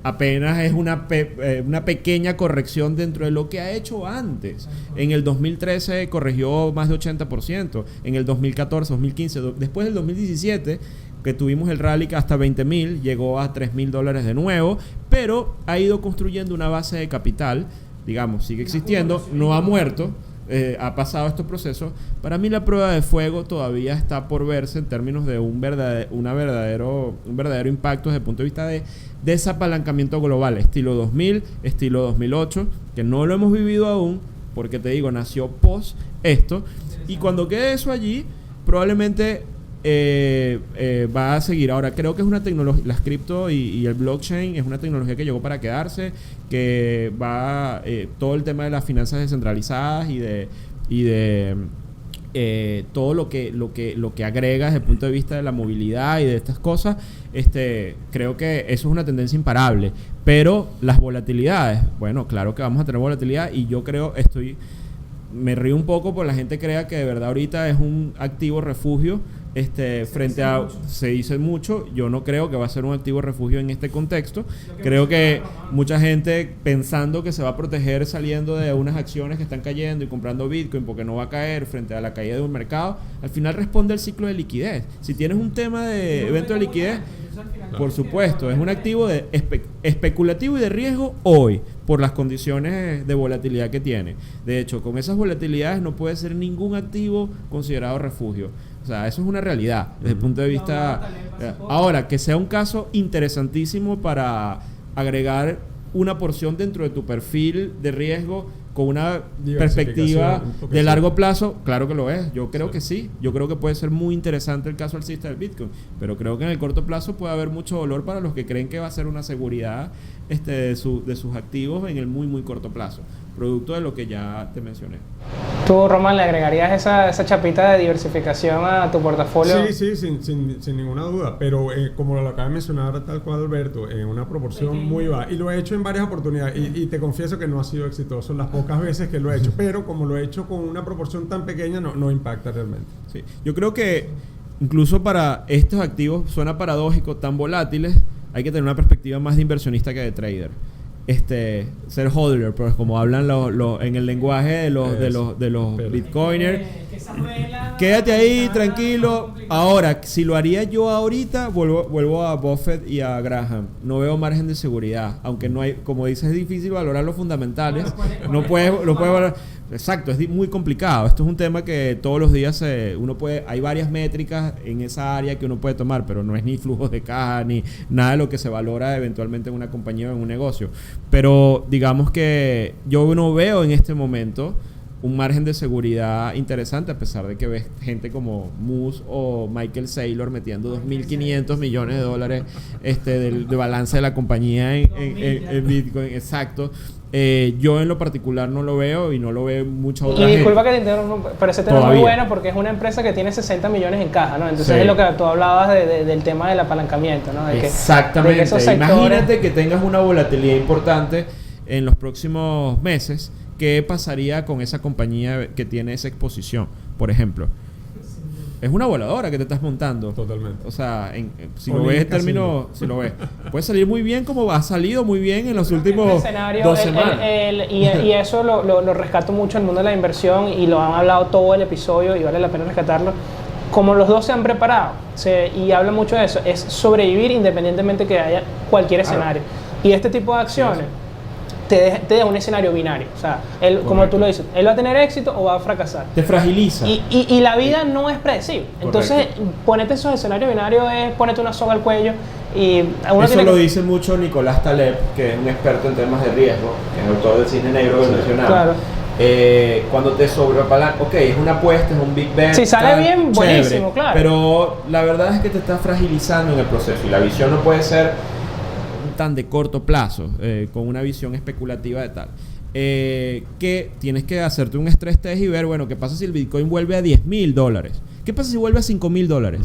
apenas es una pequeña corrección dentro de lo que ha hecho antes. En el 2013 corrigió más de 80%. En el 2014, 2015, después del 2017, que tuvimos el rally que hasta 20,000, llegó a $3,000 de nuevo, pero ha ido construyendo una base de capital. Digamos, sigue existiendo, no ha muerto, ha pasado estos procesos. Para mí la prueba de fuego todavía está por verse en términos de un verdadero impacto desde el punto de vista de desapalancamiento global, estilo 2000, estilo 2008, que no lo hemos vivido aún, porque te digo, nació post esto, y cuando quede eso allí, probablemente va a seguir. Ahora, creo que es una tecnología, las cripto y el blockchain es una tecnología que llegó para quedarse, que va todo el tema de las finanzas descentralizadas y de todo lo que agrega desde el punto de vista de la movilidad y de estas cosas. Creo que eso es una tendencia imparable, pero las volatilidades, bueno, claro que vamos a tener volatilidad, y yo creo, me río un poco por la gente crea que de verdad ahorita es un activo refugio frente a... Se dice mucho, yo no creo que va a ser un activo refugio en este contexto. Creo que mucha gente pensando que se va a proteger saliendo de unas acciones que están cayendo y comprando Bitcoin porque no va a caer frente a la caída de un mercado, al final responde al ciclo de liquidez. Si tienes un tema de evento de liquidez, por supuesto, es un activo de especulativo y de riesgo hoy, por las condiciones de volatilidad que tiene. De hecho, con esas volatilidades no puede ser ningún activo considerado refugio. O sea, eso es una realidad desde el punto de vista... Ahora, que sea un caso interesantísimo para agregar una porción dentro de tu perfil de riesgo con una perspectiva de largo plazo, claro que lo es. Yo creo que sí. Yo creo que puede ser muy interesante el caso alcista del Bitcoin, pero creo que en el corto plazo puede haber mucho dolor para los que creen que va a ser una seguridad de sus activos en el muy, muy corto plazo, producto de lo que ya te mencioné. ¿Tú, Román, le agregarías esa chapita de diversificación a tu portafolio? Sí, sin ninguna duda, pero como lo acaba de mencionar tal cual Alberto, en una proporción muy baja, y lo he hecho en varias oportunidades, y te confieso que no ha sido exitoso las pocas veces que lo he hecho, pero como lo he hecho con una proporción tan pequeña, no impacta realmente. Sí. Yo creo que incluso para estos activos, suena paradójico, tan volátiles, hay que tener una perspectiva más de inversionista que de trader. Ser hodler, pues como hablan en el lenguaje de los bitcoiners. Quédate ahí tranquilo. Ahora, si lo haría yo ahorita, vuelvo a Buffett y a Graham. No veo margen de seguridad, aunque no hay, como dices, es difícil valorar los fundamentales. No puedes valorar. Exacto, es muy complicado. Esto es un tema que todos los días hay varias métricas en esa área que uno puede tomar, pero no es ni flujos de caja ni nada de lo que se valora eventualmente en una compañía o en un negocio. Pero digamos que yo no veo en este momento un margen de seguridad interesante, a pesar de que ves gente como Moose o Michael Saylor metiendo $2.500 millones de balance de la compañía en Bitcoin. Exacto. Yo en lo particular no lo veo y no lo veo mucha otra gente. Y disculpa que te interrumpa, pero ese tema es muy bueno porque es una empresa que tiene 60 millones en caja, ¿no? Entonces es lo que tú hablabas del tema del apalancamiento, ¿no? Exactamente. De esos sectores... Imagínate que tengas una volatilidad importante en los próximos meses. ¿Qué pasaría con esa compañía que tiene esa exposición? Por ejemplo, es una voladora que te estás montando. Totalmente. O sea, si lo ves en términos, si lo ves, puede salir muy bien como ha salido muy bien en los últimos 2 semanas. Y eso lo rescato mucho en el mundo de la inversión y lo han hablado todo el episodio y vale la pena rescatarlo. Como los dos se han preparado y hablan mucho de eso, es sobrevivir independientemente que haya cualquier escenario. Y este tipo de acciones te da un escenario binario. O sea, como tú lo dices, él va a tener éxito o va a fracasar. Te fragiliza. Y la vida no es predecible. Entonces, ponerte esos escenarios binarios es ponerte una soga al cuello. Y eso lo dice mucho Nicolás Taleb, que es un experto en temas de riesgo, que es autor del Cisne Negro que mencionaba. Claro. Cuando te sobrepalan, es una apuesta, es un big bet. Si sale bien, buenísimo, claro. Pero la verdad es que te estás fragilizando en el proceso y la visión no puede ser tan de corto plazo, con una visión especulativa de tal. Que tienes que hacerte un stress test y ver, bueno, ¿qué pasa si el Bitcoin vuelve a $10,000? ¿Qué pasa si vuelve a $5,000?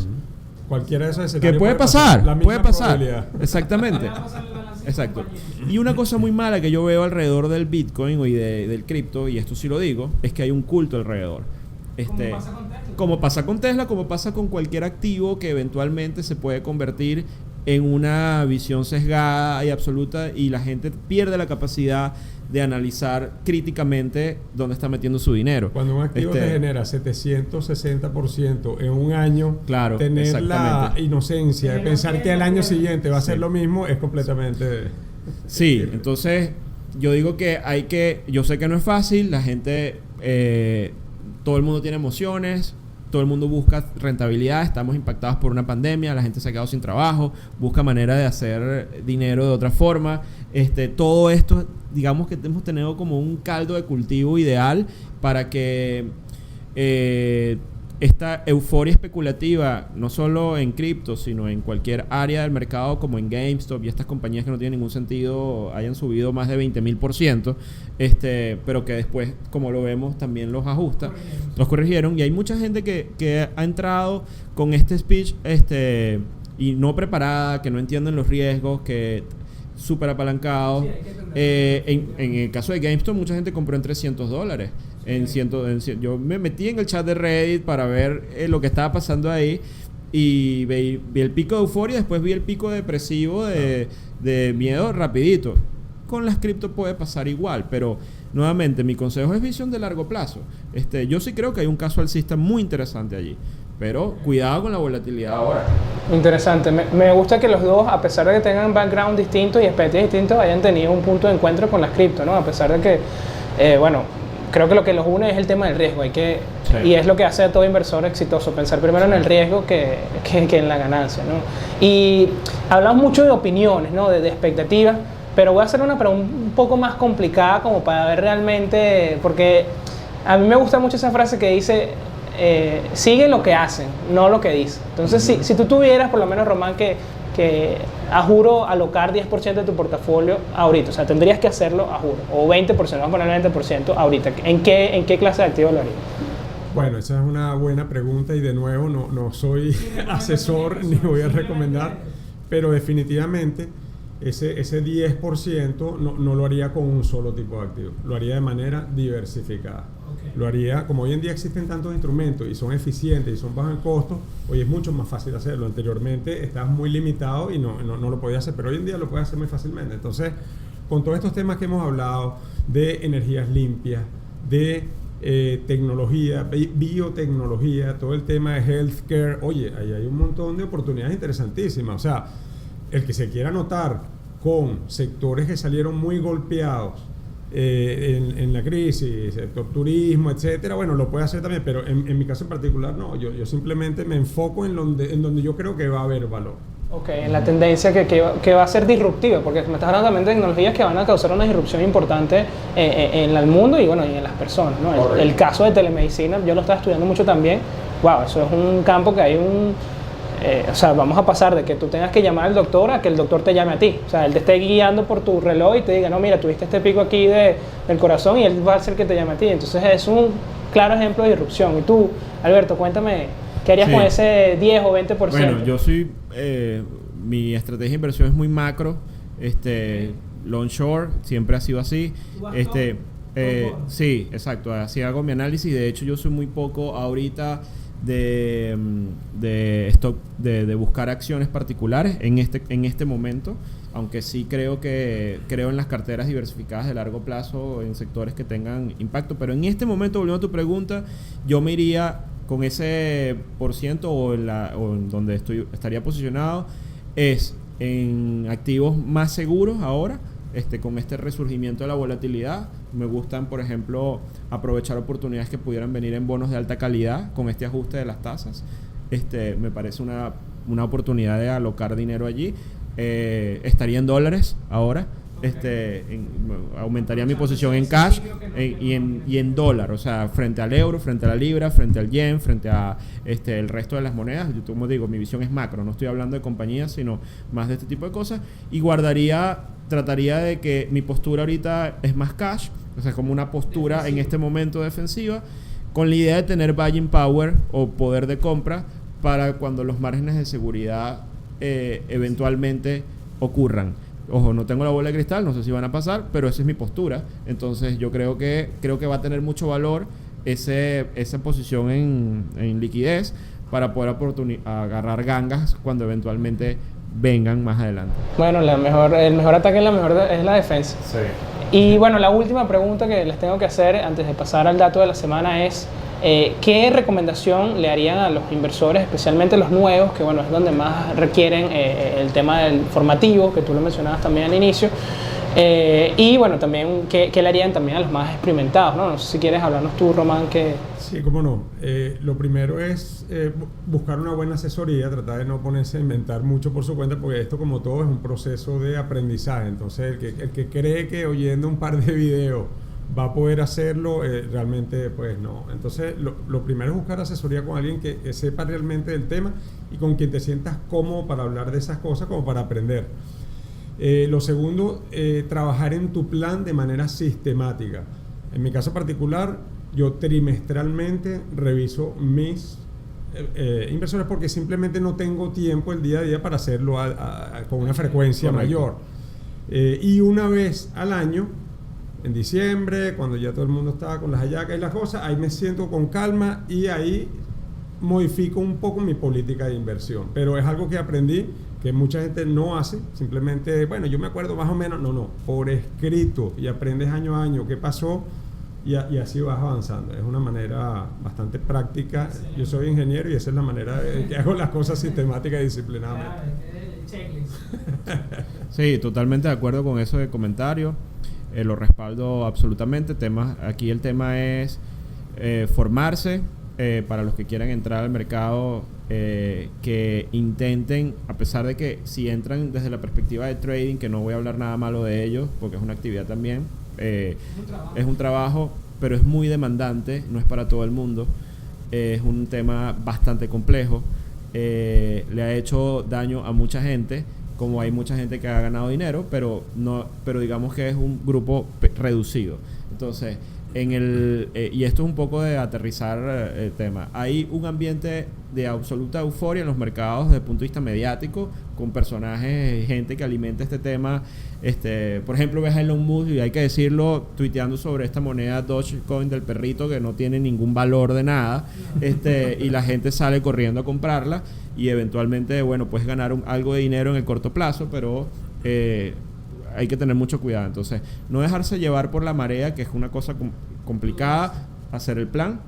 Cualquiera de esos escenarios. ¿Qué puede pasar? Puede pasar. Exactamente. Exacto. Y una cosa muy mala que yo veo alrededor del Bitcoin y del cripto, y esto sí lo digo, es que hay un culto alrededor. Como pasa con Tesla, como pasa con cualquier activo que eventualmente se puede convertir en una visión sesgada y absoluta, y la gente pierde la capacidad de analizar críticamente dónde está metiendo su dinero. Cuando un activo te genera 760% en un año, claro, tener la inocencia de pensar que al año siguiente va a ser lo mismo es completamente... Sí, entonces yo digo que yo sé que no es fácil, la gente, todo el mundo tiene emociones, todo el mundo busca rentabilidad, estamos impactados por una pandemia, la gente se ha quedado sin trabajo, busca manera de hacer dinero de otra forma. Todo esto, digamos que hemos tenido como un caldo de cultivo ideal para que esta euforia especulativa, no solo en cripto, sino en cualquier área del mercado, como en GameStop y estas compañías que no tienen ningún sentido, hayan subido más de 20,000%, pero que después, como lo vemos, también los corrigieron. Y hay mucha gente que ha entrado con este speech y no preparada, que no entienden los riesgos, que súper apalancado. En el caso de GameStop, mucha gente compró en $300. Yo me metí en el chat de Reddit para ver lo que estaba pasando ahí y vi el pico de euforia, después vi el pico depresivo de miedo rapidito. Con las cripto puede pasar igual, pero nuevamente mi consejo es visión de largo plazo. Yo sí creo que hay un caso alcista muy interesante allí, pero cuidado con la volatilidad ahora. Interesante. Me gusta que los dos, a pesar de que tengan background distintos y expertise distintos, hayan tenido un punto de encuentro con las cripto, ¿no? A pesar de que, creo que lo que los une es el tema del riesgo. Y es lo que hace a todo inversor exitoso, pensar primero en el riesgo que en la ganancia, ¿no? Y hablamos mucho de opiniones, ¿no? De expectativas, pero voy a hacer una pregunta un poco más complicada como para ver realmente, porque a mí me gusta mucho esa frase que dice, sigue lo que hacen, no lo que dicen. Entonces, si tú tuvieras, por lo menos, Román, que a juro alocar 10% de tu portafolio ahorita, o sea, tendrías que hacerlo a juro, o 20%, vamos a poner 20% ahorita, ¿en qué clase de activo lo harías? Bueno, esa es una buena pregunta y de nuevo no soy asesor ni voy a recomendar, pero definitivamente ese 10% no lo haría con un solo tipo de activo, lo haría de manera diversificada. Lo haría, como hoy en día existen tantos instrumentos y son eficientes y son bajos en costo, hoy es mucho más fácil hacerlo. Anteriormente estabas muy limitado y no lo podías hacer, pero hoy en día lo puedes hacer muy fácilmente. Entonces, con todos estos temas que hemos hablado de energías limpias, de tecnología, biotecnología, todo el tema de healthcare, oye, ahí hay un montón de oportunidades interesantísimas. O sea, el que se quiera anotar con sectores que salieron muy golpeados en la crisis, sector turismo, etcétera, bueno, lo puede hacer también, pero en mi caso en particular no, yo simplemente me enfoco en donde yo creo que va a haber valor. Ok, en la tendencia que va a ser disruptiva, porque me estás hablando también de tecnologías que van a causar una disrupción importante en el mundo y y en las personas, ¿no? El caso de telemedicina, yo lo estaba estudiando mucho también. Wow, eso es un campo que hay vamos a pasar de que tú tengas que llamar al doctor a que el doctor te llame a ti. O sea, él te esté guiando por tu reloj y te diga, no, mira, tuviste este pico aquí del corazón y él va a hacer que te llame a ti. Entonces es un claro ejemplo de disrupción. Y tú, Alberto, cuéntame, ¿qué harías con ese 10 o 20%? Bueno, yo soy... mi estrategia de inversión es muy macro. Long short, siempre ha sido así. Sí, exacto. Así hago mi análisis. De hecho, yo soy muy poco ahorita de stock, de buscar acciones particulares en este momento, aunque sí creo en las carteras diversificadas de largo plazo en sectores que tengan impacto, pero en este momento, volviendo a tu pregunta, yo me iría con ese por ciento o en donde estaría posicionado es en activos más seguros ahora. Con este resurgimiento de la volatilidad, me gustan, por ejemplo, aprovechar oportunidades que pudieran venir en bonos de alta calidad con este ajuste de las tasas. Me parece una oportunidad de alocar dinero allí. Estaría en dólares ahora. Aumentaría mi posición en cash y en dólar, o sea, frente al euro, frente a la libra, frente al yen, frente a el resto de las monedas. Yo, como digo, mi visión es macro, no estoy hablando de compañías, sino más de este tipo de cosas. Y trataría de que mi postura ahorita es más cash, o sea, como una postura en este momento defensiva, con la idea de tener buying power o poder de compra para cuando los márgenes de seguridad eventualmente ocurran. Ojo, no tengo la bola de cristal, no sé si van a pasar, pero esa es mi postura. Entonces yo creo que va a tener mucho valor esa posición en liquidez para poder agarrar gangas cuando eventualmente vengan más adelante. Bueno, el mejor ataque es la defensa. Sí. Y bueno, la última pregunta que les tengo que hacer antes de pasar al dato de la semana es ¿qué recomendación le harían a los inversores, especialmente los nuevos, que bueno, es donde más requieren el tema del formativo, que tú lo mencionabas también al inicio? Y bueno, también ¿qué le harían también a los más experimentados, ¿no? No sé si quieres hablarnos tú, Román, que... Sí, cómo no. Lo primero es buscar una buena asesoría, tratar de no ponerse a inventar mucho por su cuenta, porque esto, como todo, es un proceso de aprendizaje. Entonces, el que cree que oyendo un par de videos va a poder hacerlo, realmente pues no. Entonces lo primero es buscar asesoría con alguien que sepa realmente del tema y con quien te sientas cómodo para hablar de esas cosas, como para aprender. Lo segundo, trabajar en tu plan de manera sistemática. En mi caso particular, yo trimestralmente reviso mis inversores, porque simplemente no tengo tiempo el día a día para hacerlo con una frecuencia mayor. Y una vez al año en diciembre, cuando ya todo el mundo está con las hallacas y las cosas, ahí me siento con calma y ahí modifico un poco mi política de inversión. Pero es algo que aprendí, que mucha gente no hace, simplemente, bueno, yo me acuerdo más o menos, no, por escrito, y aprendes año a año qué pasó, y así vas avanzando. Es una manera bastante práctica. Yo soy ingeniero y esa es la manera que hago las cosas sistemáticas y disciplinadamente. Sí, totalmente de acuerdo con eso de comentario. Lo respaldo absolutamente. Aquí el tema es formarse para los que quieran entrar al mercado, que intenten, a pesar de que si entran desde la perspectiva de trading, que no voy a hablar nada malo de ellos, porque es una actividad también, es un trabajo, pero es muy demandante, no es para todo el mundo, es un tema bastante complejo, le ha hecho daño a mucha gente, como hay mucha gente que ha ganado dinero, pero digamos que es un grupo reducido. Entonces, y esto es un poco de aterrizar el tema. Hay un ambiente de absoluta euforia en los mercados desde el punto de vista mediático, con personajes, gente que alimenta este tema. Por ejemplo, ves a Elon Musk, y hay que decirlo, tuiteando sobre esta moneda Dogecoin del perrito que no tiene ningún valor de nada, y la gente sale corriendo a comprarla y eventualmente, bueno, puedes ganar algo de dinero en el corto plazo, pero hay que tener mucho cuidado. Entonces, no dejarse llevar por la marea, que es una cosa complicada, hacer el plan,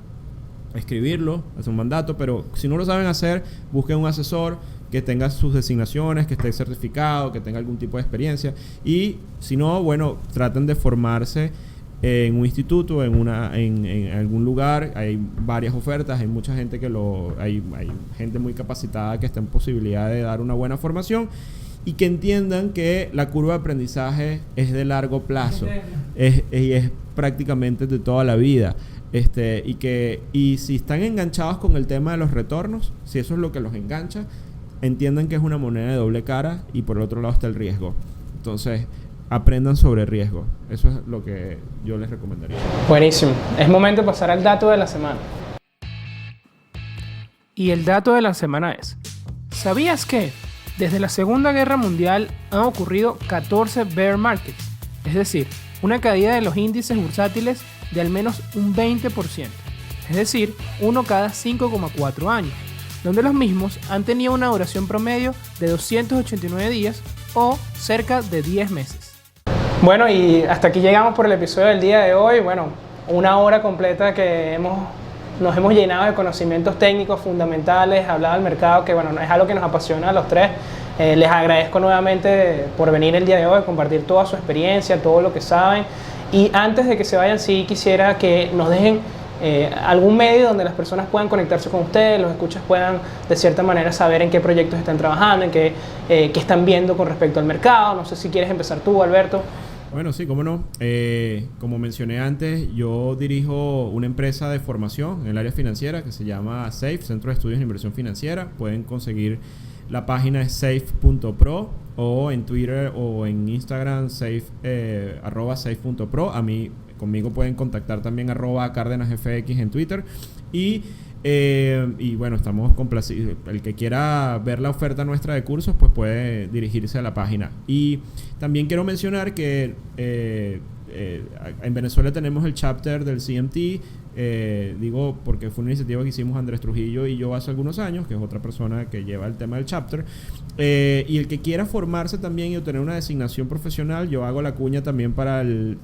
escribirlo, hacer un mandato, pero si no lo saben hacer, busquen un asesor que tenga sus designaciones, que esté certificado, que tenga algún tipo de experiencia, y si no, bueno, traten de formarse en un instituto, en algún lugar. Hay varias ofertas, hay mucha gente hay gente muy capacitada que está en posibilidad de dar una buena formación, y que entiendan que la curva de aprendizaje es de largo plazo, es prácticamente de toda la vida, y si están enganchados con el tema de los retornos, si eso es lo que los engancha, entiendan que es una moneda de doble cara, y por el otro lado está el riesgo. Entonces, aprendan sobre riesgo. Eso es lo que yo les recomendaría. Buenísimo. Es momento de pasar al dato de la semana. Y el dato de la semana es: ¿sabías que desde la Segunda Guerra Mundial han ocurrido 14 bear markets? Es decir, una caída de los índices bursátiles de al menos un 20%. Es decir, uno cada 5,4 años, donde los mismos han tenido una duración promedio de 289 días o cerca de 10 meses. Bueno, y hasta aquí llegamos por el episodio del día de hoy. Bueno, una hora completa que nos hemos llenado de conocimientos técnicos fundamentales, hablado del mercado, que bueno, es algo que nos apasiona a los tres. Les agradezco nuevamente por venir el día de hoy, compartir toda su experiencia, todo lo que saben. Y antes de que se vayan, sí quisiera que nos dejen algún medio donde las personas puedan conectarse con ustedes, los escuchas puedan de cierta manera saber en qué proyectos están trabajando, en qué están viendo con respecto al mercado. No sé si quieres empezar tú, Alberto. Bueno, sí, cómo no. Como mencioné antes, yo dirijo una empresa de formación en el área financiera que se llama SAFE, Centro de Estudios en Inversión Financiera. Pueden conseguir la página es safe.pro, o en Twitter o en Instagram @safe.pro. Conmigo pueden contactar también @CárdenasFX en Twitter. Y bueno, estamos complacidos. El que quiera ver la oferta nuestra de cursos, pues puede dirigirse a la página. Y también quiero mencionar que en Venezuela tenemos el chapter del CMT. Digo porque fue una iniciativa que hicimos Andrés Trujillo y yo hace algunos años, que es otra persona que lleva el tema del chapter, y el que quiera formarse también y obtener una designación profesional, yo hago la cuña también para el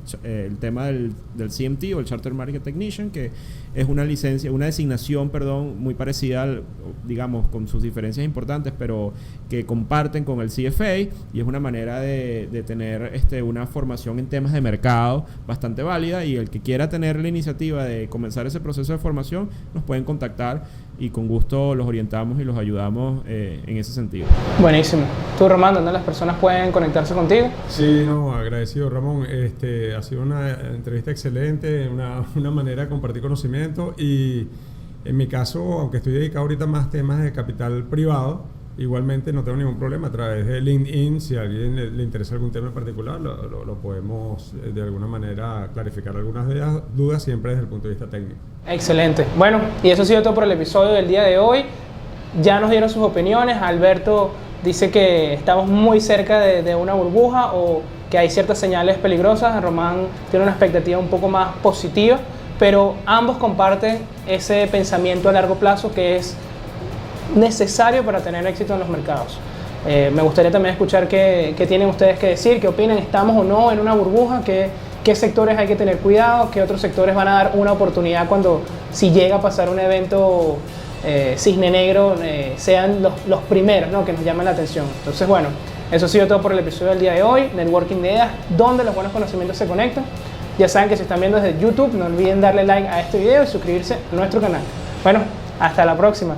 tema del CMT o el Charter Market Technician, que es una designación, muy parecida digamos, con sus diferencias importantes, pero que comparten con el CFA, y es una manera de tener una formación en temas de mercado bastante válida. Y el que quiera tener la iniciativa de comenzar ese proceso de formación, nos pueden contactar y con gusto los orientamos y los ayudamos en ese sentido. Buenísimo. Tú, Román, ¿dónde las personas pueden conectarse contigo? Sí, no, agradecido, Ramón. Ha sido una entrevista excelente, una manera de compartir conocimiento, y en mi caso, aunque estoy dedicado ahorita más a temas de capital privado, igualmente no tengo ningún problema. A través de LinkedIn, si a alguien le interesa algún tema en particular, lo podemos de alguna manera clarificar algunas dudas, siempre desde el punto de vista técnico. Excelente. Bueno, y eso ha sido todo por el episodio del día de hoy. Ya nos dieron sus opiniones. Alberto dice que estamos muy cerca de una burbuja, o que hay ciertas señales peligrosas. Román tiene una expectativa un poco más positiva, pero ambos comparten ese pensamiento a largo plazo que es necesario para tener éxito en los mercados. Me gustaría también escuchar qué tienen ustedes que decir, qué opinan, estamos o no en una burbuja, qué sectores hay que tener cuidado, qué otros sectores van a dar una oportunidad si llega a pasar un evento cisne negro, sean los primeros, ¿no?, que nos llamen la atención. Entonces, bueno, eso ha sido todo por el episodio del día de hoy, Networking de Ideas, donde los buenos conocimientos se conectan. Ya saben que si están viendo desde YouTube, no olviden darle like a este video y suscribirse a nuestro canal. Bueno, hasta la próxima.